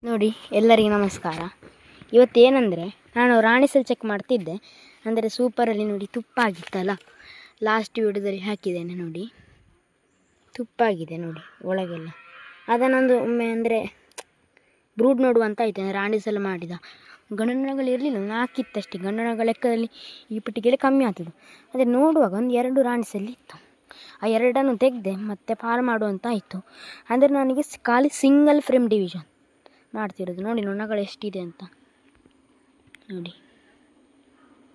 ನೋಡಿ, ಎಲ್ಲರಿಗೂ ನಮಸ್ಕಾರ. ಇವತ್ತೇನೆಂದರೆ ನಾನು ರಾಣಿಸಲ್ಲಿ ಚೆಕ್ ಮಾಡ್ತಿದ್ದೆ. ಅಂದರೆ ಸೂಪರಲ್ಲಿ ನೋಡಿ ತುಪ್ಪ ಆಗಿತ್ತಲ್ಲ, ಲಾಸ್ಟ್ ವಿಡಿಯೋದಲ್ಲಿ ಹಾಕಿದ್ದೇನೆ ನೋಡಿ, ತುಪ್ಪಾಗಿದೆ ನೋಡಿ ಒಳಗೆಲ್ಲ. ಅದನ್ನೊಂದು ಒಮ್ಮೆ ಅಂದರೆ ಬ್ರೂಡ್ ನೋಡುವಂತ ಆಯಿತು. ರಾಣಿಸಲ್ಲಿ ಮಾಡಿದ ಗಂಡು ಇರಲಿಲ್ಲ, 4 ಇತ್ತಷ್ಟೇ. ಗಂಡು ಲೆಕ್ಕದಲ್ಲಿ ಈ ಪೆಟ್ಟಿಗೆಯಲ್ಲಿ ಕಮ್ಮಿ ಆಗ್ತದೆ. ಅದೇ ನೋಡುವಾಗ ಒಂದು 2 ರಾಣಿಸಲ್ಲಿ ಇತ್ತು. ಆ 2 ತೆಗೆದೆ ಮತ್ತೆ ಪಾಲ್ ಮಾಡುವಂತ ಆಯಿತು. ಅಂದರೆ ನನಗೆ ಖಾಲಿ ಸಿಂಗಲ್ ಫ್ರೇಮ್ ಡಿವಿಷನ್ ಮಾಡ್ತಿರೋದು. ನೋಡಿ ನೊಣಗಳು ಎಷ್ಟಿದೆ ಅಂತ ನೋಡಿ,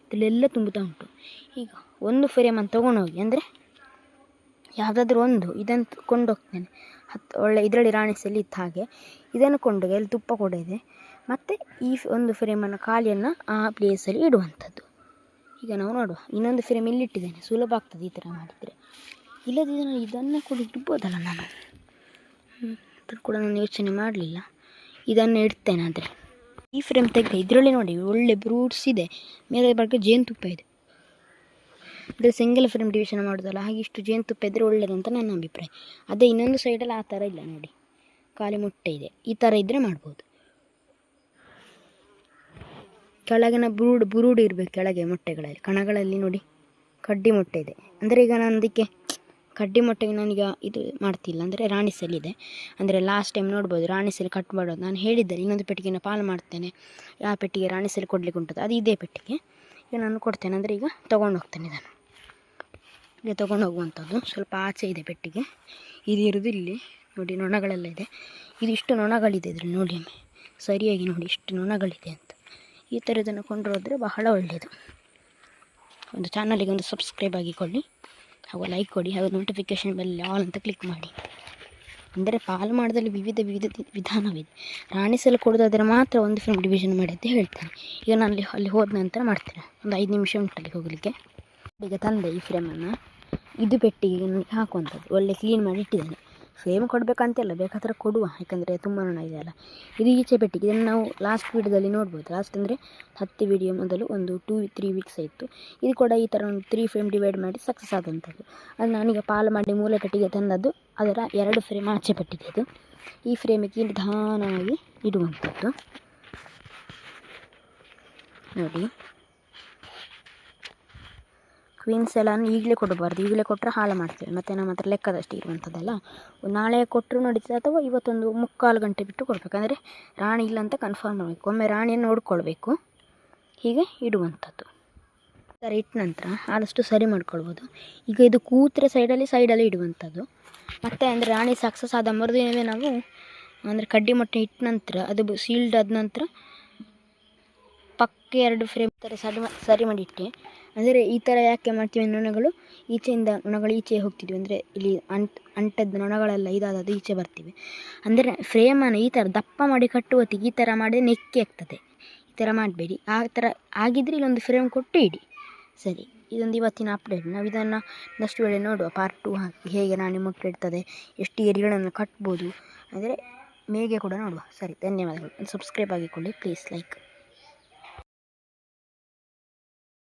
ಇದರಲ್ಲೆಲ್ಲ ತುಂಬುತ್ತಾ ಉಂಟು. ಈಗ ಒಂದು ಫ್ರೇಮ್ ಅಂತ ತೊಗೊಂಡೋಗಿ, ಅಂದರೆ ಯಾವುದಾದ್ರೂ ಒಂದು ಇದನ್ನು ಕೊಂಡೋಗ್ತೇನೆ. ಒಳ್ಳೆ ಇದರಲ್ಲಿ ರಾಣಿಸಲ್ಲಿ ಇತ್ತು ಹಾಗೆ ಇದನ್ನು ಕೊಂಡೋಗಿ ಅಲ್ಲಿ ತುಪ್ಪ ಕೂಡ ಇದೆ. ಮತ್ತು ಈ ಒಂದು ಫ್ರೇಮನ್ನು ಖಾಲಿಯನ್ನು ಆ ಪ್ಲೇಸಲ್ಲಿ ಇಡುವಂಥದ್ದು. ಈಗ ನಾವು ನೋಡುವ, ಇನ್ನೊಂದು ಫ್ರೇಮ್ ಇಲ್ಲಿಟ್ಟಿದ್ದೇನೆ, ಸುಲಭ ಆಗ್ತದೆ ಈ ಥರ ಮಾಡಿದರೆ. ಇಲ್ಲದಿದ್ದರೆ ನಾನು ಇದನ್ನು ಕೂಡ ಇಡ್ಬೋದಲ್ಲ ನಾನು, ಅದನ್ನು ಕೂಡ ನಾನು ಯೋಚನೆ ಮಾಡಲಿಲ್ಲ. ಇದನ್ನು ಇಡ್ತೇನೆ. ಆದರೆ ಈ ಫ್ರೇಮ್ ತೆಗೆದು ಇದರಲ್ಲಿ ನೋಡಿ ಒಳ್ಳೆ ಬ್ರೂಡ್ಸ್ ಇದೆ, ಮೇಲೆ ಬಗ್ಗೆ ಜೇನುತುಪ್ಪ ಇದೆ. ಅಂದರೆ ಸಿಂಗಲ್ ಫ್ರೇಮ್ ಡಿವಿಷನ್ ಮಾಡೋದಲ್ಲ, ಹಾಗೆ ಇಷ್ಟು ಜೇನುತುಪ್ಪ ಇದ್ದರೆ ಒಳ್ಳೆಯದಂತ ನನ್ನ ಅಭಿಪ್ರಾಯ. ಅದೇ ಇನ್ನೊಂದು ಸೈಡಲ್ಲಿ ಆ ಥರ ಇಲ್ಲ ನೋಡಿ, ಖಾಲಿ ಮೊಟ್ಟೆ ಇದೆ. ಈ ಥರ ಇದ್ದರೆ ಮಾಡ್ಬೋದು. ಕೆಳಗಿನ ಬುರುಡು ಇರಬೇಕು, ಕೆಳಗೆ ಮೊಟ್ಟೆಗಳಲ್ಲಿ ಕಣಗಳಲ್ಲಿ ನೋಡಿ ಕಡ್ಡಿ ಮೊಟ್ಟೆ ಇದೆ. ಅಂದರೆ ಈಗ ನಾನು ಅದಕ್ಕೆ ಕಡ್ಡಿ ಮೊಟ್ಟೆಗೆ ನಾನೀಗ ಇದು ಮಾಡ್ತಿಲ್ಲ, ಅಂದರೆ ರಾಣಿಸಲ್ಲಿದೆ. ಅಂದರೆ ಲಾಸ್ಟ್ ಟೈಮ್ ನೋಡ್ಬೋದು ರಾಣಿಸಲ್ಲಿ ಕಟ್ ಮಾಡೋದು ನಾನು ಹೇಳಿದ್ದೆ. ಇನ್ನೊಂದು ಪೆಟ್ಟಿಗೆನ ಪಾಲು ಮಾಡ್ತೇನೆ, ಆ ಪೆಟ್ಟಿಗೆ ರಾಣಿಸಲ್ಲಿ ಕೊಡಲಿಕ್ಕೆ ಉಂಟದು, ಅದು ಇದೇ ಪೆಟ್ಟಿಗೆ. ಈಗ ನಾನು ಕೊಡ್ತೇನೆ, ಅಂದರೆ ಈಗ ತೊಗೊಂಡು ಹೋಗ್ತೇನೆ. ಇದನ್ನು ಈಗ ತೊಗೊಂಡು ಹೋಗುವಂಥದ್ದು. ಸ್ವಲ್ಪ ಆಚೆ ಇದೆ ಪೆಟ್ಟಿಗೆ, ಇದು ಇರೋದು ಇಲ್ಲಿ ನೋಡಿ, ನೊಣಗಳೆಲ್ಲ ಇದೆ. ಇದು ಇಷ್ಟು ನೊಣಗಳಿದೆ ಇದರಲ್ಲಿ ನೋಡಿ, ಸರಿಯಾಗಿ ನೋಡಿ ಇಷ್ಟು ನೊಣಗಳಿದೆ ಅಂತ. ಈ ಥರದನ್ನು ಕೊಂಡೋದ್ರೆ ಬಹಳ ಒಳ್ಳೆಯದು. ಒಂದು ಚಾನಲಿಗೆ ಒಂದು ಸಬ್ಸ್ಕ್ರೈಬ್ ಆಗಿಕೊಳ್ಳಿ, ಹಾಗೂ ಲೈಕ್ ಕೊಡಿ, ಹಾಗೂ ನೋಟಿಫಿಕೇಷನ್ ಬೆಲ್ ಆಲ್ ಅಂತ ಕ್ಲಿಕ್ ಮಾಡಿ. ಅಂದರೆ ಪಾಲು ಮಾಡೋದ್ರಲ್ಲಿ ವಿವಿಧ ವಿಧಾನವಿದೆ. ರಾಣಿಸಲ್ಲಿ ಕೊಡೋದಾದರೆ ಮಾತ್ರ ಒಂದು ಫ್ರೇಮ್ ಡಿವಿಷನ್ ಮಾಡಿ ಅಂತ ಹೇಳ್ತೇನೆ. ಈಗ ನಾನು ಅಲ್ಲಿ ಹೋದ ನಂತರ ಮಾಡ್ತೇನೆ, ಒಂದು 5 ನಿಮಿಷ ಉಂಟಲ್ಲಿ ಹೋಗಲಿಕ್ಕೆ. ಈಗ ತಂದೆ ಈ ಫ್ರೇಮನ್ನು ಇದು ಪೆಟ್ಟಿಗೆ ನನಗೆ ಹಾಕುವಂಥದ್ದು. ಒಳ್ಳೆ ಕ್ಲೀನ್ ಮಾಡಿ ಇಟ್ಟಿದ್ದೇನೆ. ಫ್ರೇಮ್ ಕೊಡಬೇಕಂತೆಲ್ಲ, ಬೇಕಾದ್ರೆ ಕೊಡುವ, ಯಾಕಂದರೆ ತುಂಬ ನೊಣ ಇದೆಯಲ್ಲ. ಇದು ಈಚೆ ಪೆಟ್ಟಿಗೆ. ಇದನ್ನು ನಾವು ಲಾಸ್ಟ್ ವೀಡಿಯೋದಲ್ಲಿ ನೋಡ್ಬೋದು. ಲಾಸ್ಟ್ ಅಂದರೆ 10 ವೀಡಿಯೋ ಮೊದಲು ಒಂದು 2-3 ವೀಕ್ಸ್ ಆಯಿತು. ಇದು ಕೂಡ ಈ ಥರ ಒಂದು 3 ಫ್ರೇಮ್ ಡಿವೈಡ್ ಮಾಡಿ ಸಕ್ಸಸ್ ಆದಂಥದ್ದು. ಅದು ನಾನೀಗ ಪಾಲು ಮಾಡಿ ಮೂಲೆ ಪೆಟ್ಟಿಗೆ ತಂದದ್ದು. ಅದರ 2 ಫ್ರೇಮ್ ಆಚೆ ಪೆಟ್ಟಿಗೆ ಇದು. ಈ ಫ್ರೇಮಿಗೆ ನಿಧಾನವಾಗಿ ಇಡುವಂಥದ್ದು ನೋಡಿ. ಕ್ವೀನ್ಸ್ ಎಲ್ಲ ಈಗಲೇ ಕೊಡಬಾರ್ದು, ಈಗಲೇ ಕೊಟ್ಟರೆ ಹಾಳು ಮಾಡ್ತೇವೆ. ಮತ್ತು ನಮ್ಮ ಹತ್ರ ಲೆಕ್ಕದಷ್ಟು ಇರುವಂಥದ್ದಲ್ಲ, ನಾಳೆ ಕೊಟ್ಟರು ನಡೀತದೆ, ಅಥವಾ ಇವತ್ತೊಂದು 3/4 ಗಂಟೆ ಬಿಟ್ಟು ಕೊಡಬೇಕು. ಅಂದರೆ ರಾಣಿ ಇಲ್ಲ ಅಂತ ಕನ್ಫರ್ಮ್ ಮಾಡಬೇಕು. ಒಮ್ಮೆ ರಾಣಿಯನ್ನು ನೋಡ್ಕೊಳ್ಬೇಕು. ಹೀಗೆ ಇಡುವಂಥದ್ದು. ಈ ಥರ ಇಟ್ಟ ನಂತರ ಆದಷ್ಟು ಸರಿ ಮಾಡ್ಕೊಳ್ಬೋದು. ಈಗ ಇದು ಕೂತ್ರೆ ಸೈಡಲ್ಲಿ ಇಡುವಂಥದ್ದು. ಮತ್ತು ಅಂದರೆ ರಾಣಿ ಸಕ್ಸಸ್ ಆದ ಮರುದಿನವೇ ನಾವು ಅಂದರೆ ಕಡ್ಡಿ ಮೊಟ್ಟೆ ಇಟ್ಟ ನಂತರ ಅದು ಸೀಲ್ಡ್ ಆದ ನಂತರ ಪಕ್ಕ 2 ಫ್ರೇಮ್ ಥರ ಸರಿ ಮಾಡಿಟ್ಟೆ. ಅಂದರೆ ಈ ಥರ ಯಾಕೆ ಮಾಡ್ತೀವಿ, ನೊಣಗಳು ಈಚೆ ಹೋಗ್ತಿದ್ವಿ. ಅಂದರೆ ಇಲ್ಲಿ ಅಂಟದ ನೊಣಗಳೆಲ್ಲ ಇದಾದದ್ದು ಈಚೆ ಬರ್ತೀವಿ. ಅಂದರೆ ಫ್ರೇಮನ್ನು ಈ ಥರ ದಪ್ಪ ಮಾಡಿ ಕಟ್ಟುವತ್ತಿಗೆ ಈ ಥರ ಮಾಡಿದರೆ ನೆಕ್ಕಿ ಆಗ್ತದೆ. ಈ ಥರ ಮಾಡಬೇಡಿ. ಆ ಥರ ಆಗಿದ್ದರೆ ಇಲ್ಲೊಂದು ಫ್ರೇಮ್ ಕೊಟ್ಟು ಇಡಿ. ಸರಿ, ಇದೊಂದು ಇವತ್ತಿನ ಅಪ್ಡೇಟ್. ನಾವು ಇದನ್ನು ನೆಕ್ಸ್ಟ್ ವೇಳೆ ನೋಡುವ, ಪಾರ್ಟ್ 2 ಹಾಕಿ ಹೇಗೆ ರಾಣಿ ಮೊಟ್ಟೆ ಇಡ್ತದೆ, ಎಷ್ಟು ಏರಿಗಳನ್ನು ಕಟ್ಬೋದು, ಅಂದರೆ ಮೇಗೆ ಕೂಡ ನೋಡುವ. ಸರಿ, ಧನ್ಯವಾದಗಳು. ಸಬ್ಸ್ಕ್ರೈಬ್ ಆಗಿಕೊಳ್ಳಿ ಪ್ಲೀಸ್, ಲೈಕ್.